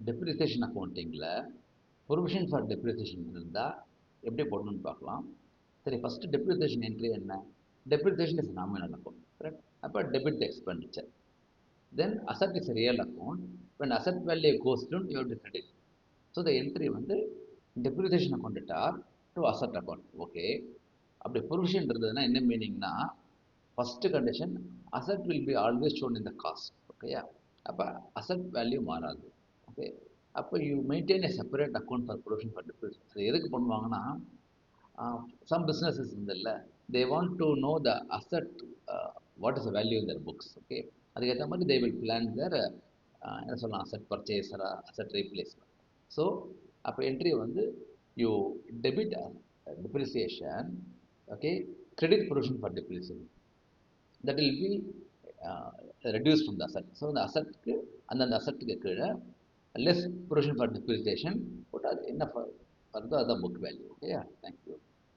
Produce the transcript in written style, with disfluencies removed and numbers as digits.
Depreciation அக்கௌண்டிங்கில் provision for depreciation இருந்தால் எப்படி போடணும்னு பார்க்கலாம். சரி, ஃபஸ்ட்டு டெப்ரிசியேஷன் என்ட்ரி என்ன? Depreciation is nominal account, correct? அப்போ debit expenditure. Then asset is a real account. When asset value goes down, you have to credit. So the entry வந்து depreciation account to asset account. Okay. அப்படி provision இருந்ததுன்னா என்ன மீனிங்னா, first condition asset will be always shown in the cost. Okay. அப்போ asset value மாறாது. Okay. அப்போ you maintain a separate account for provision for depreciation. அது எதுக்கு பண்ணுவாங்கன்னா, some businesses இல்ல, they want to know the asset, what is the value in their books. Okay. அதுக்கேற்ற மாதிரி they will plan their என்ன சொல்லலாம், asset purchase or asset replacement. So அப்போ entry வந்து you debit depreciation, okay, credit provision for depreciation, that will be reduced from the asset. So அந்த அசட்டுக்கு அந்தந்த அசட்டுக்கு கீழே less provision for depreciation போட்டு அது என்ன வருதோ அதுதான் புக் வேல்யூ. Okay, thank you.